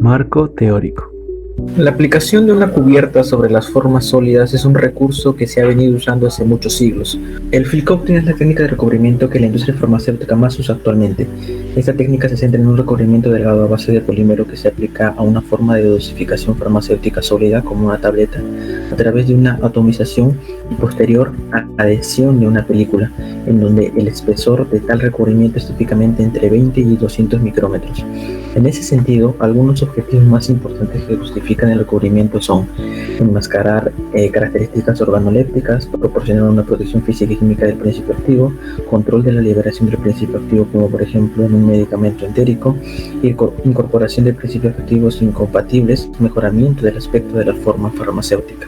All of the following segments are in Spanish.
Marco teórico. La aplicación de una cubierta sobre las formas sólidas es un recurso que se ha venido usando hace muchos siglos. El field coating es la técnica de recubrimiento que la industria farmacéutica más usa actualmente. Esta técnica se centra en un recubrimiento delgado a base de polímero que se aplica a una forma de dosificación farmacéutica sólida como una tableta a través de una atomización y posterior adhesión de una película, en donde el espesor de tal recubrimiento es típicamente entre 20 y 200 micrómetros. En ese sentido, algunos objetivos más importantes que justifican el recubrimiento son enmascarar características organolépticas, proporcionar una protección física y química del principio activo, control de la liberación del principio activo como por ejemplo en un medicamento entérico, incorporación de principios activos incompatibles, mejoramiento del aspecto de la forma farmacéutica.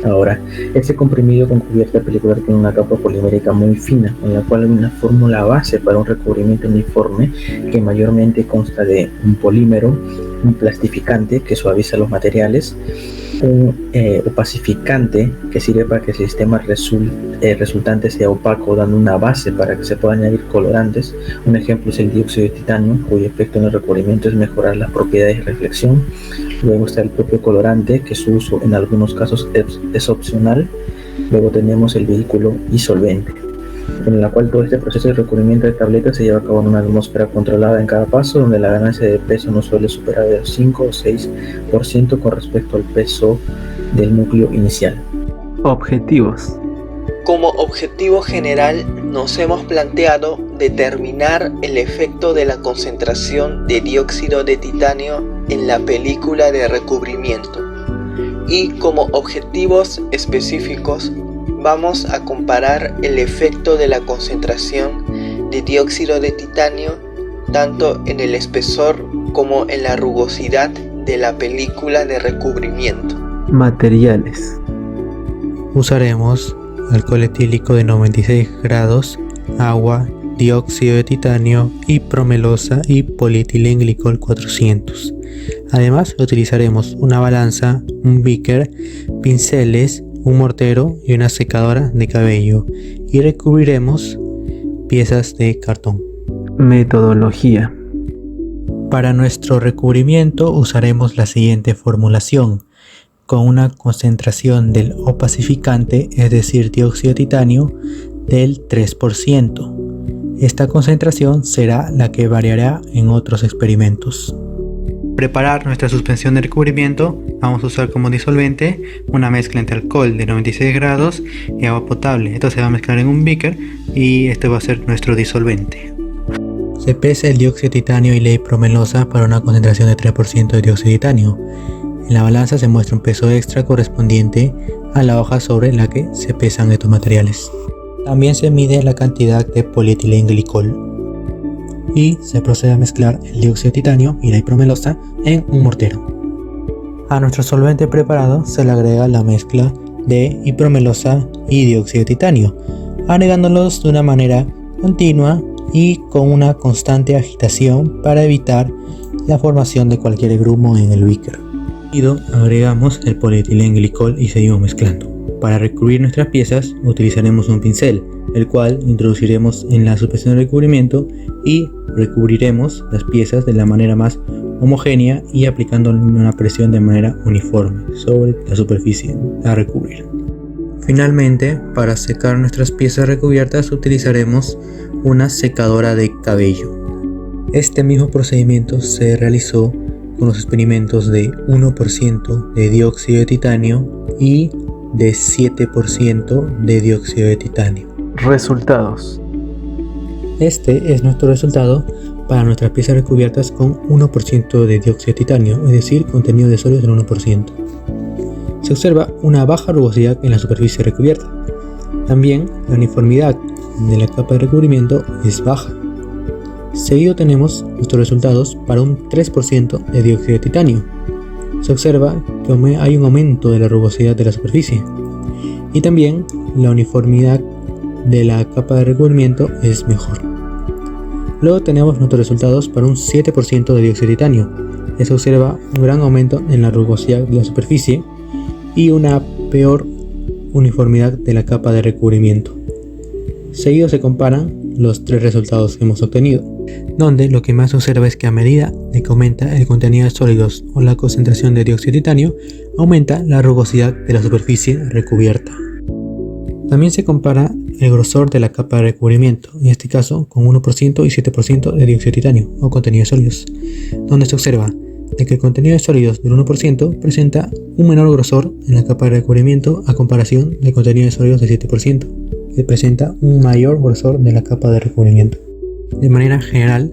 Ahora, este comprimido con cubierta pelicular tiene una capa polimérica muy fina, en la cual hay una fórmula base para un recubrimiento uniforme que mayormente consta de un polímero, un plastificante que suaviza los materiales, un opacificante que sirve para que el sistema resultante sea opaco, dando una base para que se puedan añadir colorantes. Un ejemplo es el dióxido de titanio, cuyo efecto en el recubrimiento es mejorar las propiedades de reflexión. Luego está el propio colorante, que su uso en algunos casos es opcional. Luego tenemos el vehículo disolvente, en la cual todo este proceso de recubrimiento de tabletas se lleva a cabo en una atmósfera controlada en cada paso, donde la ganancia de peso no suele superar el 5 o 6% con respecto al peso del núcleo inicial. Objetivos. Como objetivo general, nos hemos planteado determinar el efecto de la concentración de dióxido de titanio en la película de recubrimiento. Y como objetivos específicos, vamos a comparar el efecto de la concentración de dióxido de titanio tanto en el espesor como en la rugosidad de la película de recubrimiento. Materiales. Usaremos alcohol etílico de 96 grados, agua, dióxido de titanio, hipromelosa y polietilenglicol 400. Además utilizaremos una balanza, un beaker, pinceles, un mortero y una secadora de cabello, y recubriremos piezas de cartón. Metodología. Para nuestro recubrimiento usaremos la siguiente formulación, con una concentración del opacificante, es decir, dióxido de titanio, del 3%. Esta concentración será la que variará en otros experimentos. Preparar nuestra suspensión de recubrimiento, vamos a usar como disolvente una mezcla entre alcohol de 96 grados y agua potable. Esto se va a mezclar en un beaker y este va a ser nuestro disolvente. Se pesa el dióxido de titanio y la hipromelosa para una concentración de 3% de dióxido de titanio. En la balanza se muestra un peso extra correspondiente a la hoja sobre la que se pesan estos materiales. También se mide la cantidad de polietilenglicol y se procede a mezclar el dióxido de titanio y la hipromelosa en un mortero. A nuestro solvente preparado se le agrega la mezcla de hipromelosa y dióxido de titanio, agregándolos de una manera continua y con una constante agitación para evitar la formación de cualquier grumo en el beaker. Agregamos el polietilenglicol y seguimos mezclando. Para recubrir nuestras piezas utilizaremos un pincel, el cual introduciremos en la suspensión de recubrimiento y recubriremos las piezas de la manera más homogénea y aplicando una presión de manera uniforme sobre la superficie a recubrir. Finalmente, para secar nuestras piezas recubiertas utilizaremos una secadora de cabello. Este mismo procedimiento se realizó con los experimentos de 1% de dióxido de titanio y de 7% de dióxido de titanio. Resultados. Este es nuestro resultado para nuestras piezas recubiertas con 1% de dióxido de titanio, es decir, contenido de sólidos en 1%. Se observa una baja rugosidad en la superficie recubierta. También la uniformidad de la capa de recubrimiento es baja. Seguido tenemos nuestros resultados para un 3% de dióxido de titanio. Se observa que hay un aumento de la rugosidad de la superficie. Y también la uniformidad de la capa de recubrimiento es mejor. Luego tenemos nuestros resultados para un 7% de dióxido de titanio. Se observa un gran aumento en la rugosidad de la superficie y una peor uniformidad de la capa de recubrimiento. Seguido se comparan los tres resultados que hemos obtenido. donde lo que más se observa es que a medida de que aumenta el contenido de sólidos o la concentración de dióxido de titanio, aumenta la rugosidad de la superficie recubierta. También se compara el grosor de la capa de recubrimiento, en este caso con 1% y 7% de dióxido de titanio o contenido de sólidos, donde se observa de que el contenido de sólidos del 1% presenta un menor grosor en la capa de recubrimiento a comparación del contenido de sólidos del 7%, que presenta un mayor grosor de la capa de recubrimiento. De manera general,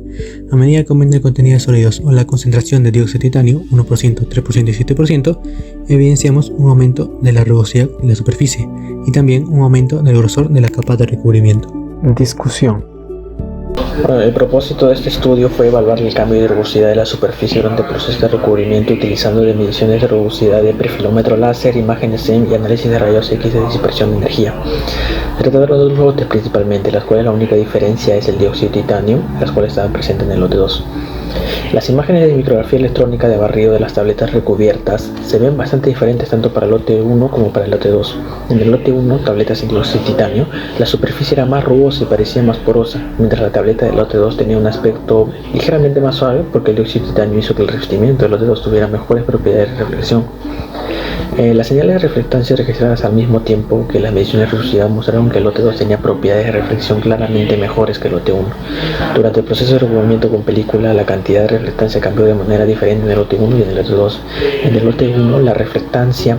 a medida que aumenta el contenido de sólidos o la concentración de dióxido de titanio, 1%, 3% y 7%, evidenciamos un aumento de la rugosidad de la superficie y también un aumento del grosor de la capa de recubrimiento. Discusión. Bueno, el propósito de este estudio fue evaluar el cambio de rugosidad de la superficie durante el proceso de recubrimiento utilizando mediciones de rugosidad de perfilómetro láser, imágenes SEM y análisis de rayos X de dispersión de energía. Se trataron de dos lotes principalmente, las cuales la única diferencia es el dióxido de titanio, las cuales estaban presentes en el lote 2. Las imágenes de micrografía electrónica de barrido de las tabletas recubiertas se ven bastante diferentes tanto para el lote 1 como para el lote 2. En el lote 1, tabletas sin dióxido de titanio, la superficie era más rugosa y parecía más porosa, mientras la tableta del lote 2 tenía un aspecto ligeramente más suave porque el dióxido de titanio hizo que el revestimiento del lote 2 tuviera mejores propiedades de reflexión. Las señales de reflectancia registradas al mismo tiempo que las mediciones de rugosidad mostraron que el lote 2 tenía propiedades de reflexión claramente mejores que el lote 1. Durante el proceso de recubrimiento con película, la cantidad de reflectancia cambió de manera diferente en el lote 1 y en el lote 2. En el lote 1, la reflectancia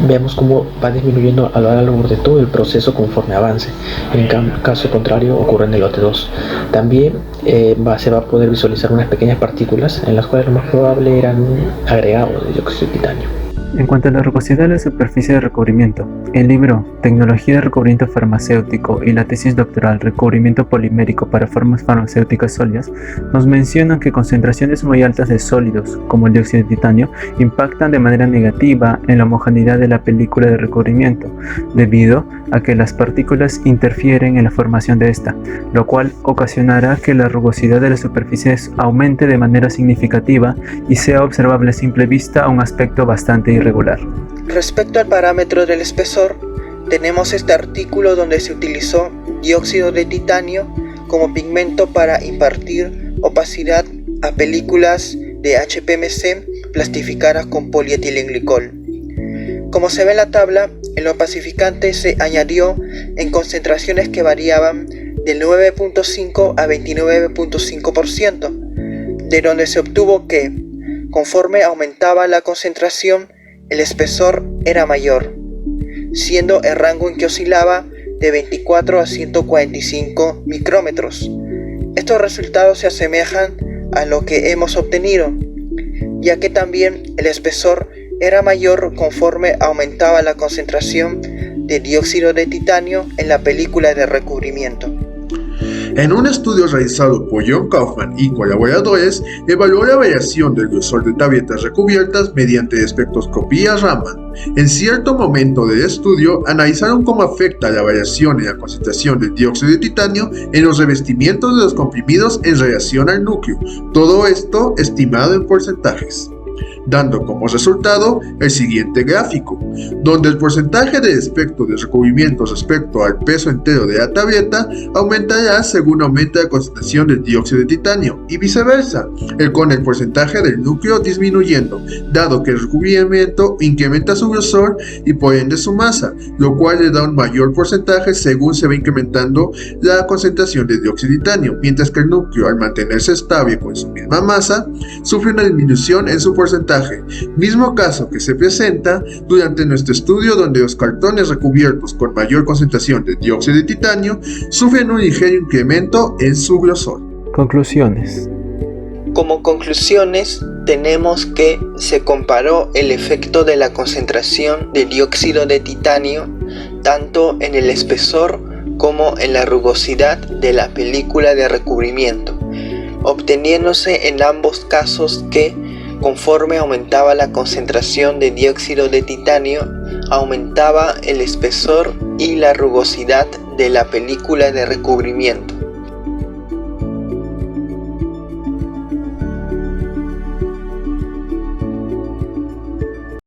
vemos cómo va disminuyendo a lo largo de todo el proceso conforme avance. En caso contrario, ocurre en el lote 2. También se va a poder visualizar unas pequeñas partículas en las cuales lo más probable eran agregados de dióxido de titanio. En cuanto a la rugosidad de la superficie de recubrimiento, el libro Tecnología de recubrimiento farmacéutico y la tesis doctoral Recubrimiento polimérico para formas farmacéuticas sólidas nos mencionan que concentraciones muy altas de sólidos, como el dióxido de titanio, impactan de manera negativa en la homogeneidad de la película de recubrimiento, debido a que las partículas interfieren en la formación de esta, lo cual ocasionará que la rugosidad de la superficie aumente de manera significativa y sea observable a simple vista un aspecto bastante irregular. Respecto al parámetro del espesor, tenemos este artículo donde se utilizó dióxido de titanio como pigmento para impartir opacidad a películas de HPMC plastificadas con polietilenglicol. Como se ve en la tabla, el opacificante se añadió en concentraciones que variaban del 9.5 a 29.5%, de donde se obtuvo que, conforme aumentaba la concentración, el espesor era mayor, siendo el rango en que oscilaba de 24 a 145 micrómetros. Estos resultados se asemejan a lo que hemos obtenido, ya que también el espesor era mayor conforme aumentaba la concentración de dióxido de titanio en la película de recubrimiento. En un estudio realizado por John Kaufman y colaboradores, evaluó la variación del grosor de tabletas recubiertas mediante espectroscopía Raman. En cierto momento del estudio, analizaron cómo afecta la variación en la concentración de dióxido de titanio en los revestimientos de los comprimidos en relación al núcleo, todo esto estimado en porcentajes, dando como resultado el siguiente gráfico, donde el porcentaje de espectro de recubrimiento respecto al peso entero de la tableta aumentará según aumente la concentración del dióxido de titanio y viceversa, con el porcentaje del núcleo disminuyendo, dado que el recubrimiento incrementa su grosor y por ende su masa, lo cual le da un mayor porcentaje según se va incrementando la concentración de dióxido de titanio, mientras que el núcleo, al mantenerse estable con su misma masa, sufre una disminución en su porcentaje. Mismo caso que se presenta durante nuestro estudio, donde los cartones recubiertos con mayor concentración de dióxido de titanio sufren un ligero incremento en su grosor. Conclusiones. Como conclusiones, tenemos que se comparó el efecto de la concentración de dióxido de titanio tanto en el espesor como en la rugosidad de la película de recubrimiento, obteniéndose en ambos casos que, conforme aumentaba la concentración de dióxido de titanio, aumentaba el espesor y la rugosidad de la película de recubrimiento.